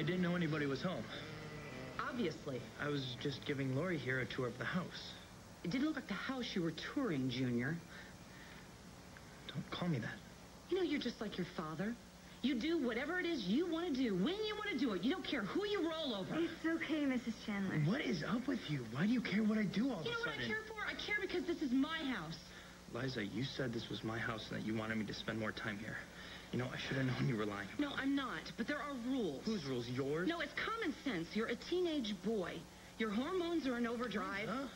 didn't know anybody was home. Obviously. I was just giving Lori here a tour of the house. It didn't look like the house you were touring, Junior. Don't call me that. You know, you're just like your father. You do whatever it is you want to do, when you want to do it. You don't care who you roll over. It's okay, Mrs. Chandler. What is up with you? Why do you care what I do all of a sudden? You know what I care for? I care because this is my house. Liza, you said this was my house and that you wanted me to spend more time here. You know, I should have known you were lying. No, I'm not. But there are rules. Whose rules? Yours? No, it's common sense. You're a teenage boy. Your hormones are in overdrive. Huh?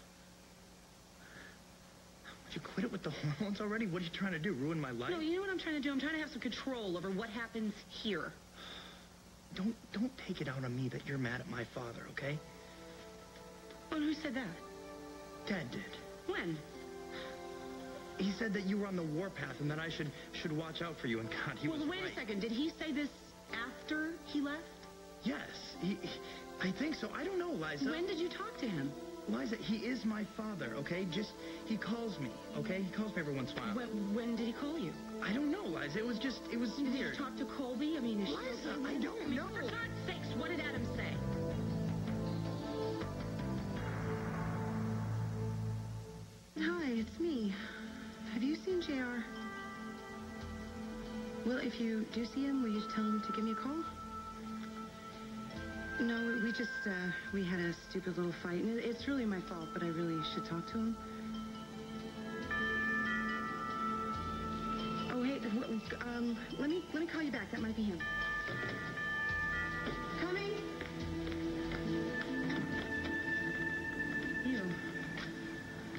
Would you quit it with the hormones already? What are you trying to do? Ruin my life? No, you know what I'm trying to do? I'm trying to have some control over what happens here. Don't take it out on me that you're mad at my father, okay? Well, who said that? Dad did. When? He said that you were on the warpath and that I should watch out for you, and God, he was right. Well, wait a second. Did he say this after he left? Yes, I think so. I don't know, Liza. When did you talk to him? Liza, he is my father, okay? He calls me, okay? He calls me every once in a while. When did he call you? I don't know, Liza. It was Did weird. you talk to Colby? I mean, is Liza, I don't know. For God's sakes, what did Adam say? Hi, it's me. Have you seen JR? Well, if you do see him, will you tell him to give me a call? No, we had a stupid little fight, and it's really my fault, but I really should talk to him. Oh, hey, let me call you back. That might be him. Coming. You.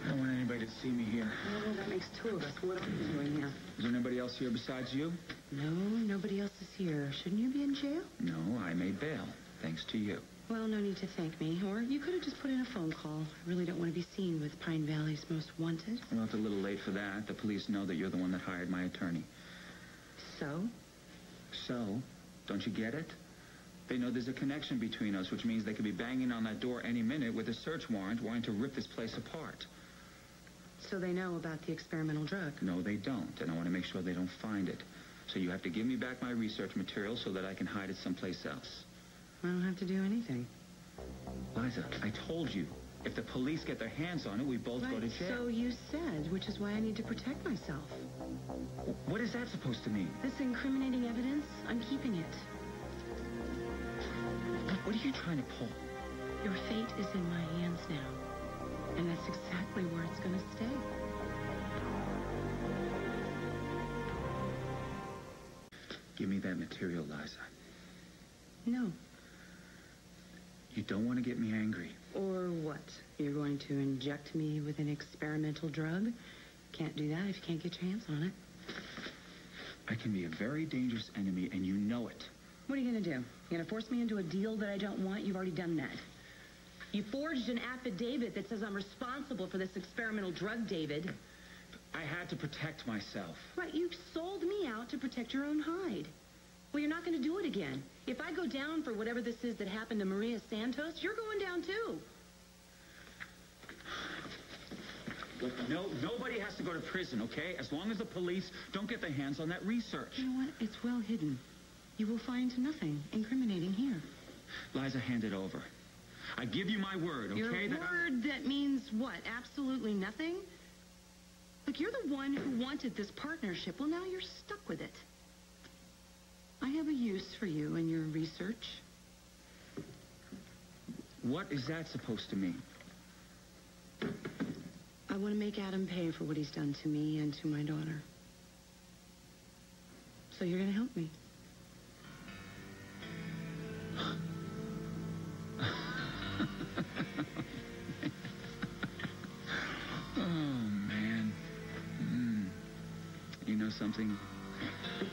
I don't want anybody to see me here. Oh, that makes two of us. What are you doing here? Is there anybody else here besides you? No, nobody else is here. Shouldn't you be in jail? No, I made bail. Thanks to you. Well, no need to thank me. Or you could have just put in a phone call. I really don't want to be seen with Pine Valley's most wanted. Well, it's a little late for that. The police know that you're the one that hired my attorney. So? So? Don't you get it? They know there's a connection between us, which means they could be banging on that door any minute with a search warrant wanting to rip this place apart. So they know about the experimental drug? No, they don't, and I want to make sure they don't find it. So you have to give me back my research material so that I can hide it someplace else. I don't have to do anything. Liza, I told you. If the police get their hands on it, we both go to jail. So you said, which is why I need to protect myself. What is that supposed to mean? This incriminating evidence, I'm keeping it. What are you trying to pull? Your fate is in my hands now. And that's exactly where it's going to stay. Give me that material, Liza. No. You don't want to get me angry. Or what? You're going to inject me with an experimental drug? Can't do that if you can't get your hands on it. I can be a very dangerous enemy, and you know it. What are you going to do? You going to force me into a deal that I don't want? You've already done that. You forged an affidavit that says I'm responsible for this experimental drug, David. I had to protect myself. Right, you sold me out to protect your own hide. Well, you're not going to do it again. If I go down for whatever this is that happened to Maria Santos, you're going down too. Look, no, nobody has to go to prison, okay? As long as the police don't get their hands on that research. You know what? It's well hidden. You will find nothing incriminating here. Liza, hand it over. I give you my word, okay? Your word that means what? Absolutely nothing? Look, you're the one who wanted this partnership. Well, now you're stuck with it. I have a use for you and your research. What is that supposed to mean? I want to make Adam pay for what he's done to me and to my daughter. So you're going to help me. Oh, man. You know something?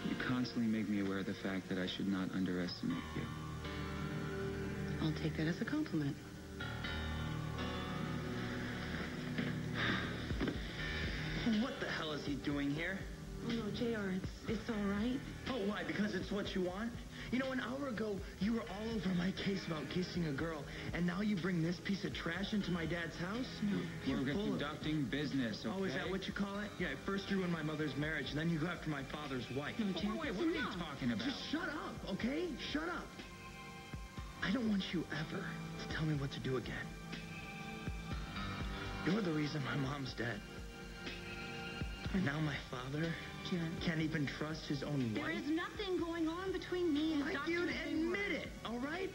You constantly make me aware of the fact that I should not underestimate you. I'll take that as a compliment. What the hell is he doing here? Oh, no, JR, it's all right. Oh, why? Because it's what you want? You know, an hour ago, you were all over my case about kissing a girl, and now you bring this piece of trash into my dad's house? No, We're conducting business, okay? Oh, is that what you call it? Yeah, first you ruined my mother's marriage, and then you go after my father's wife. No, Jack, Wait, what are you talking about? Just shut up, okay? Shut up. I don't want you ever to tell me what to do again. You're the reason my mom's dead. And now my father can't even trust his own wife. There is nothing going on between me and Dr. You'd admit it, all right?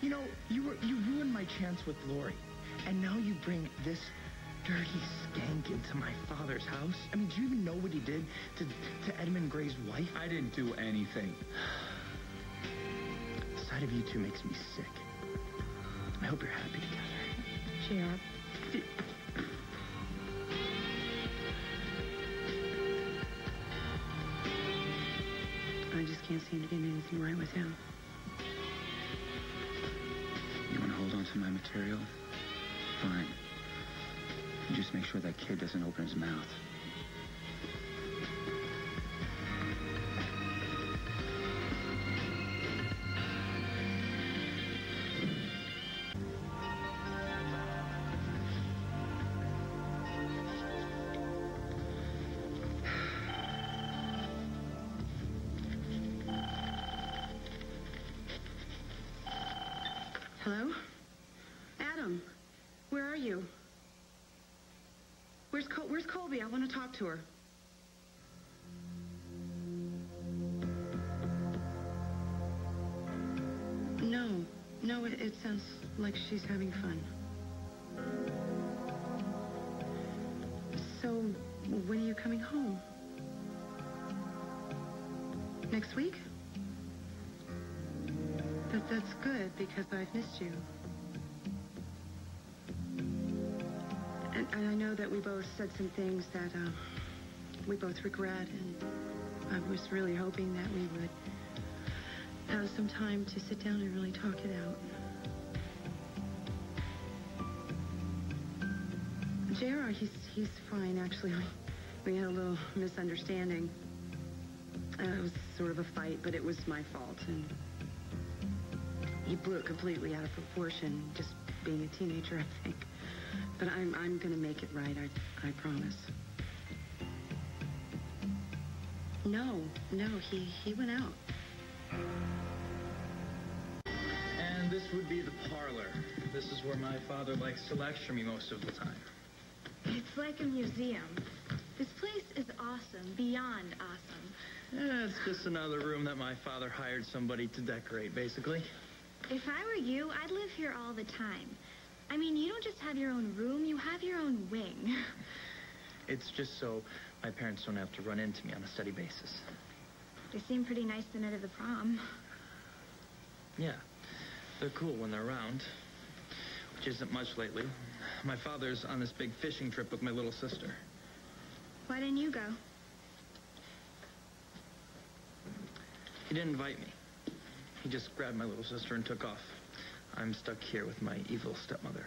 You know, you ruined my chance with Lori. And now you bring this dirty skank into my father's house? I mean, do you even know what he did to Edmund Gray's wife? I didn't do anything. The sight of you two makes me sick. I hope you're happy together. JR. I just can't seem to get anything right with him. You want to hold on to my material? Fine. You just make sure that kid doesn't open his mouth. Hello? Adam, where are you? Where's Colby? I want to talk to her. No, it sounds like she's having fun. So, when are you coming home? Next week? That's good, because I've missed you. And I know that we both said some things that we both regret, and I was really hoping that we would have some time to sit down and really talk it out. JR, he's fine, actually. We had a little misunderstanding. It was sort of a fight, but it was my fault, and he blew it completely out of proportion, just being a teenager, I think. But I'm going to make it right, I promise. No, he went out. And this would be the parlor. This is where my father likes to lecture me most of the time. It's like a museum. This place is awesome, beyond awesome. Yeah, it's just another room that my father hired somebody to decorate, basically. If I were you, I'd live here all the time. I mean, you don't just have your own room, you have your own wing. It's just so my parents don't have to run into me on a steady basis. They seem pretty nice the night of the prom. Yeah, they're cool when they're around, which isn't much lately. My father's on this big fishing trip with my little sister. Why didn't you go? He didn't invite me. He just grabbed my little sister and took off. I'm stuck here with my evil stepmother.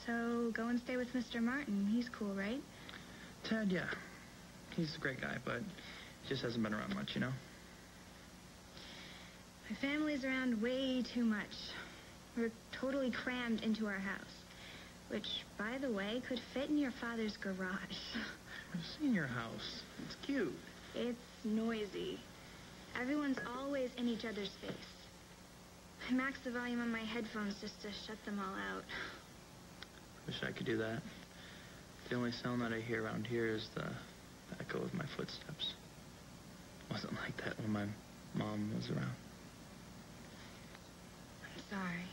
So, go and stay with Mr. Martin. He's cool, right? Ted, yeah. He's a great guy, but he just hasn't been around much, you know? My family's around way too much. We're totally crammed into our house. Which, by the way, could fit in your father's garage. I've seen your house. It's cute. It's noisy. Everyone's always in each other's face. I max the volume on my headphones just to shut them all out. Wish I could do that. The only sound that I hear around here is the echo of my footsteps. Wasn't like that when my mom was around. I'm sorry.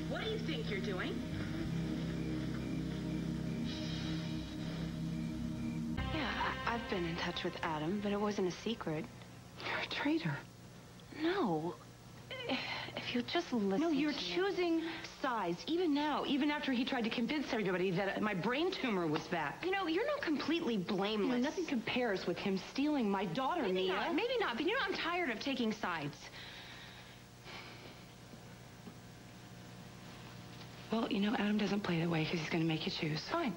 What do you think you're doing? Yeah, I've been in touch with Adam, but it wasn't a secret. You're a traitor. No. If you just listen. No, you're to me. choosing sides, even now, even after he tried to convince everybody that my brain tumor was back. You know, you're not completely blameless. You know, nothing compares with him stealing my daughter, Maybe Mia. not, maybe not, but you know, I'm tired of taking sides. Well, you know, Adam doesn't play that way because he's going to make you choose. Fine.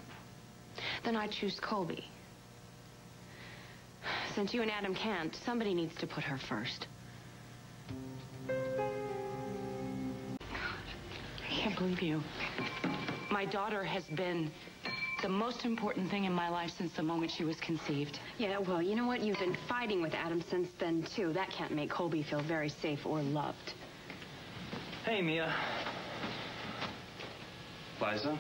Then I choose Colby. Since you and Adam can't, somebody needs to put her first. can't believe you. My daughter has been the most important thing in my life since the moment she was conceived. Yeah, well, you know what? You've been fighting with Adam since then, too. That can't make Colby feel very safe or loved. Hey, Mia. Liza?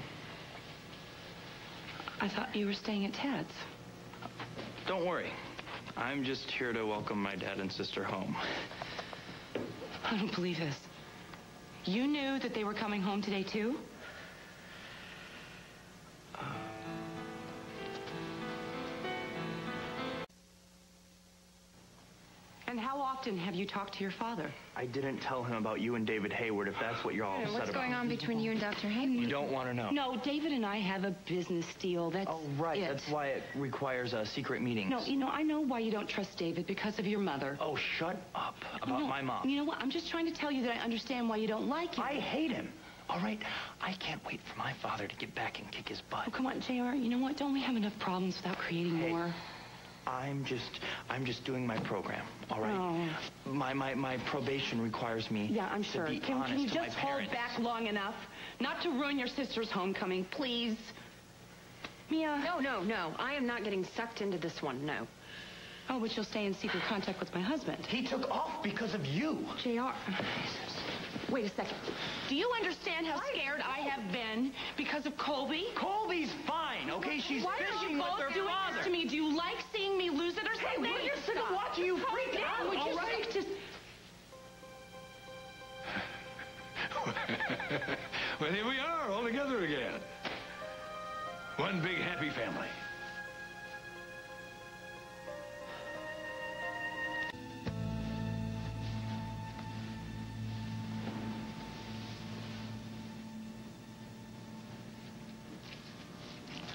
I thought you were staying at Ted's. Don't worry. I'm just here to welcome my dad and sister home. I don't believe this. You knew that they were coming home today, too? And how often have you talked to your father? I didn't tell him about you and David Hayward, if that's what you're all upset about. What's going on between you and Dr. Hayward? You don't want to know. No, David and I have a business deal. That's Oh, right. it. That's why it requires secret meetings. No, you know, I know why you don't trust David, because of your mother. Oh, shut up about No, my mom. You know what? I'm just trying to tell you that I understand why you don't like him. I hate him. All right? I can't wait for my father to get back and kick his butt. Oh, come on, JR. You know what? Don't we have enough problems without creating more? I'm just doing my program, all right? Oh. My probation requires me Yeah, I'm sure. to be Can honest you to my just hold parents. back long enough not to ruin your sister's homecoming, please? Mia? No. I am not getting sucked into this one, no. Oh, but you'll stay in secret contact with my husband. He took off because of you. JR. Wait a second. Do you understand how scared I have been because of Colby? Colby's fine, okay? She's Why are fishing you with both her doing father. this to me? Do you like seeing me lose it or something? We're just sick of watching you freak out, Would you all right? just... Well, here we are, all together again. One big happy family.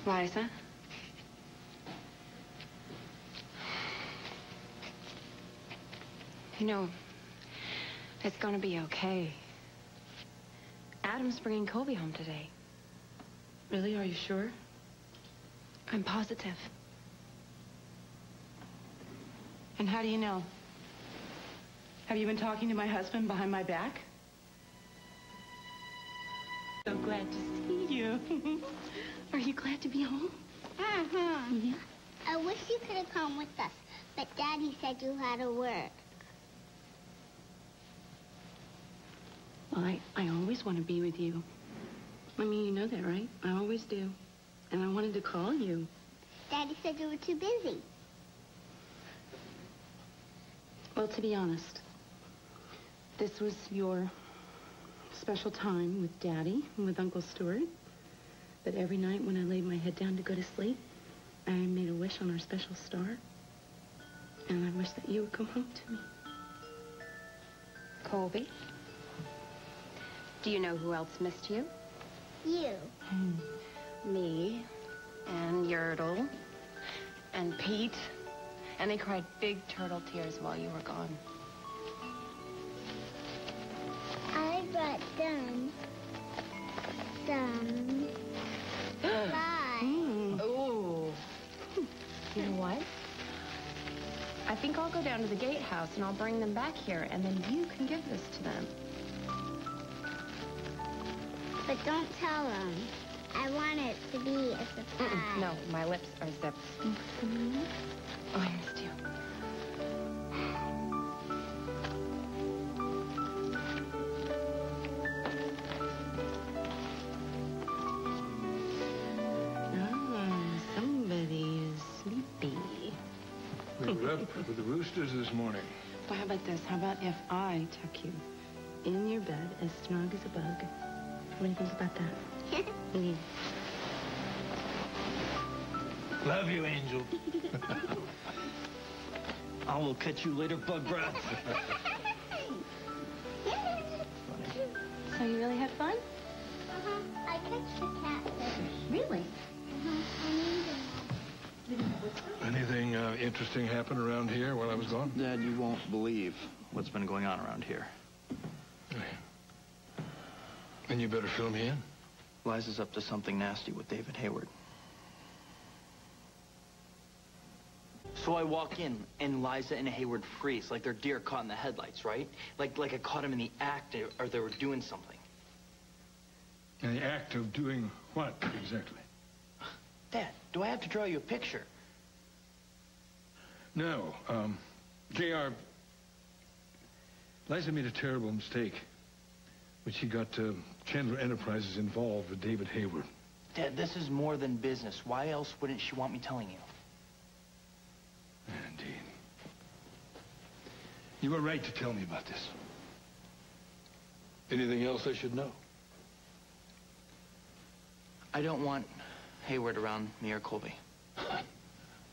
Liza? You know, it's gonna be okay. Adam's bringing Colby home today. Really? Are you sure? I'm positive. And how do you know? Have you been talking to my husband behind my back? So glad to see you. Are you glad to be home? Yeah. I wish you could have come with us, but Daddy said you had to work. Well, I always want to be with you. I mean, you know that, right? I always do. And I wanted to call you. Daddy said you were too busy. Well, to be honest, this was your special time with Daddy and with Uncle Stuart. But every night when I laid my head down to go to sleep, I made a wish on our special star. And I wish that you would come home to me. Colby? Do you know who else missed you? You. Me. And Yertle. And Pete. And they cried big turtle tears while you were gone. I brought them some supplies. Ooh. You know what? I think I'll go down to the gatehouse and I'll bring them back here, and then you can give this to them. But don't tell them. I want it to be a surprise. No, my lips are zipped. Oh, I missed you. Somebody is sleepy. We were up with the roosters this morning. Well, how about this? How about if I tuck you in your bed as snug as a bug? What do you think about that? Yeah. Love you, Angel. I will catch you later, bug breath. So you really had fun? I catch the catfish. Really? I need them. Anything interesting happen around here while I was gone? Dad, you won't believe what's been going on around here. Then you better fill me in. Liza's up to something nasty with David Hayward. So I walk in, and Liza and Hayward freeze, like they're deer caught in the headlights, right? Like I caught him in the act, or they were doing something. In the act of doing what, exactly? Dad, do I have to draw you a picture? No. J.R., Liza made a terrible mistake when she got Chandler Enterprises involved with David Hayward. Dad, this is more than business. Why else wouldn't she want me telling you? Indeed. You were right to tell me about this. Anything else I should know? I don't want Hayward around me or Colby.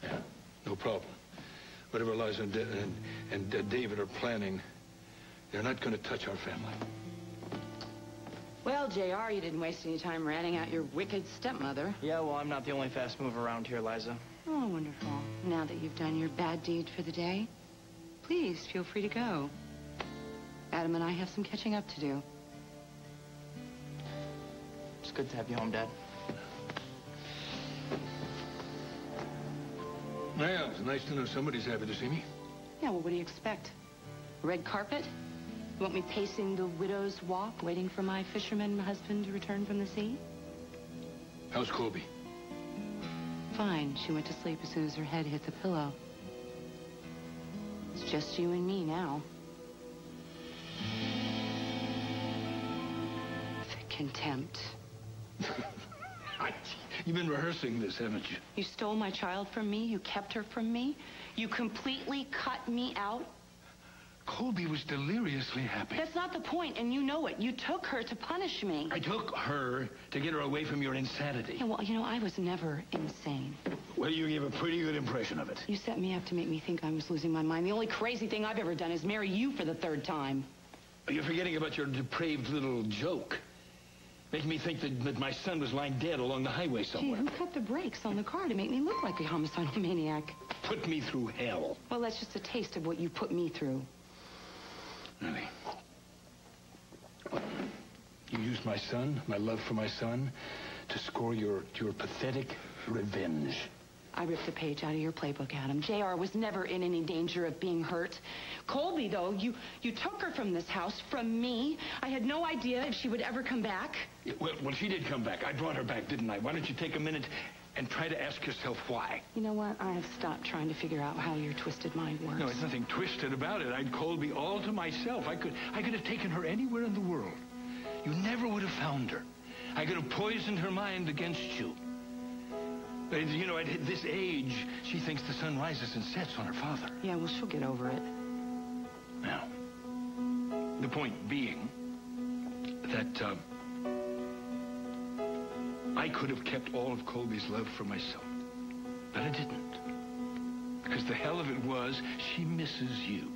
Yeah, no problem. Whatever Liza and David are planning, they're not going to touch our family. Well, JR, you didn't waste any time ratting out your wicked stepmother. Yeah, well, I'm not the only fast mover around here, Liza. Oh, wonderful. Now that you've done your bad deed for the day, please feel free to go. Adam and I have some catching up to do. It's good to have you home, Dad. Well, it's nice to know somebody's happy to see me. Yeah, well, what do you expect? Red carpet? You want me pacing the widow's walk, waiting for my fisherman husband to return from the sea? How's Colby? Fine. She went to sleep as soon as her head hit the pillow. It's just you and me now. The contempt. You've been rehearsing this, haven't you? You stole my child from me. You kept her from me. You completely cut me out. Colby was deliriously happy. That's not the point, and you know it. You took her to punish me. I took her to get her away from your insanity. Yeah, well, you know, I was never insane. Well, you gave a pretty good impression of it. You set me up to make me think I was losing my mind. The only crazy thing I've ever done is marry you for the third time. You're forgetting about your depraved little joke. Making me think that my son was lying dead along the highway somewhere. Gee, who cut the brakes on the car to make me look like a homicidal maniac? Put me through hell. Well, that's just a taste of what you put me through. Really? You used my son, my love for my son, to score your pathetic revenge. I ripped a page out of your playbook, Adam. JR was never in any danger of being hurt. Colby, though, you took her from this house, from me. I had no idea if she would ever come back. Yeah, well, she did come back. I brought her back, didn't I? Why don't you take a minute and try to ask yourself why? You know what? I have stopped trying to figure out how your twisted mind works. No, there's nothing twisted about it. I'd Colby all to myself. I could have taken her anywhere in the world. You never would have found her. I could have poisoned her mind against you. But, you know, at this age, she thinks the sun rises and sets on her father. Yeah, well, she'll get over it. Now, the point being that I could have kept all of Colby's love for myself, but I didn't. Because the hell of it was, she misses you.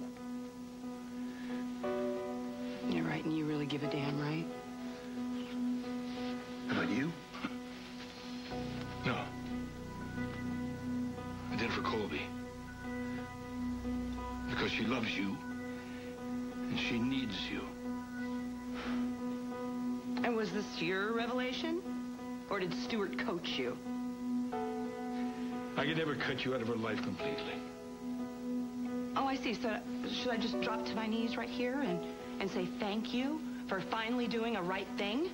You're right, and you really give a damn, right? About you? No. I did it for Colby. Because she loves you. And she needs you. And was this your revelation? Or did Stuart coach you? I could never cut you out of her life completely. Oh, I see. So should I just drop to my knees right here and say thank you for finally doing a right thing?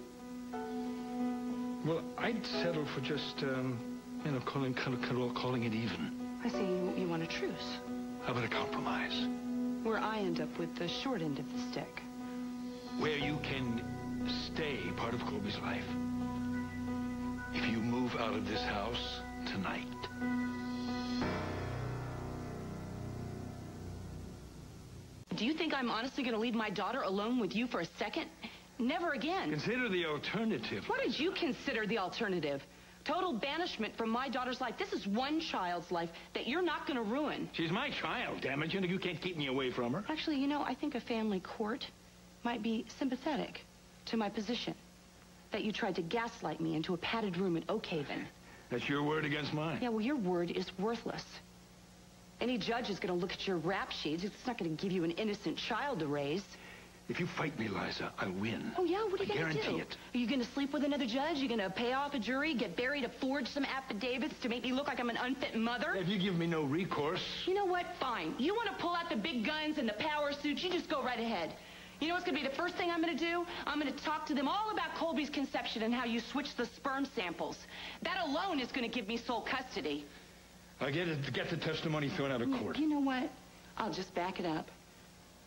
Well, I'd settle for just, you know, calling it even. I see. You want a truce. How about a compromise? Where I end up with the short end of the stick. Where you can stay part of Colby's life. If you move out of this house tonight. Do you think I'm honestly going to leave my daughter alone with you for a second? Never again. Consider the alternative. What did you consider the alternative? Total banishment from my daughter's life. This is one child's life that you're not going to ruin. She's my child, damn it. You can't keep me away from her. Actually, you know, I think a family court might be sympathetic to my position. That you tried to gaslight me into a padded room at Oakhaven. That's your word against mine. Yeah, well, your word is worthless. Any judge is going to look at your rap sheets. It's not going to give you an innocent child to raise. If you fight me, Liza, I'll win. Oh, yeah? What are you going to do? I guarantee it. Are you going to sleep with another judge? You're going to pay off a jury, get Barry to forge some affidavits to make me look like I'm an unfit mother? If you give me no recourse. You know what? Fine. You want to pull out the big guns and the power suits, you just go right ahead. You know what's going to be the first thing I'm going to do? I'm going to talk to them all about Colby's conception and how you switched the sperm samples. That alone is going to give me sole custody. I get the testimony thrown out of court. You know what? I'll just back it up.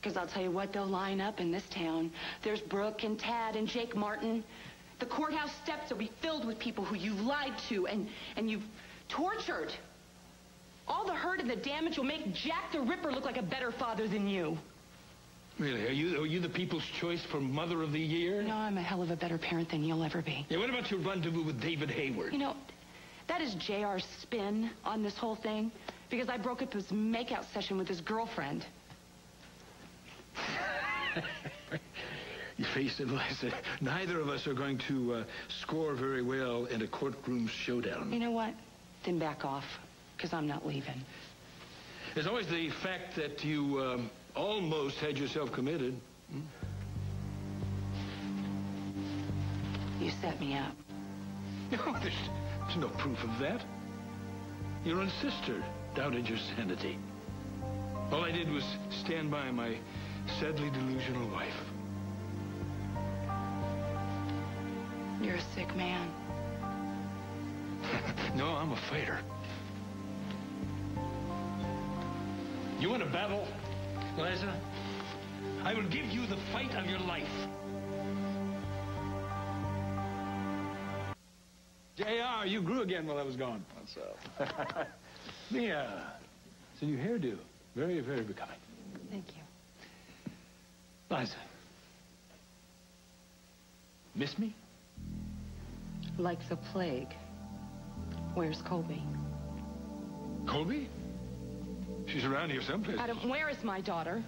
Because I'll tell you what, they'll line up in this town. There's Brooke and Tad and Jake Martin. The courthouse steps will be filled with people who you've lied to and you've tortured. All the hurt and the damage will make Jack the Ripper look like a better father than you. Really? Are you the people's choice for Mother of the Year? No, I'm a hell of a better parent than you'll ever be. Yeah, what about your rendezvous with David Hayward? You know, that is JR's spin on this whole thing. Because I broke up his makeout session with his girlfriend. You face it, Liza. Neither of us are going to score very well in a courtroom showdown. You know what? Then back off. Because I'm not leaving. There's always the fact that you almost had yourself committed. You set me up. No, there's no proof of that. Your own sister doubted your sanity. All I did was stand by my sadly delusional wife. You're a sick man. No, I'm a fighter. You want to battle, Liza? I will give you the fight of your life. JR, you grew again while I was gone. What's up? Mia, it's a new hairdo. Very, very becoming. Thank you. Liza. Miss me? Like the plague. Where's Colby? Colby? She's around here someplace. Adam, where is my daughter?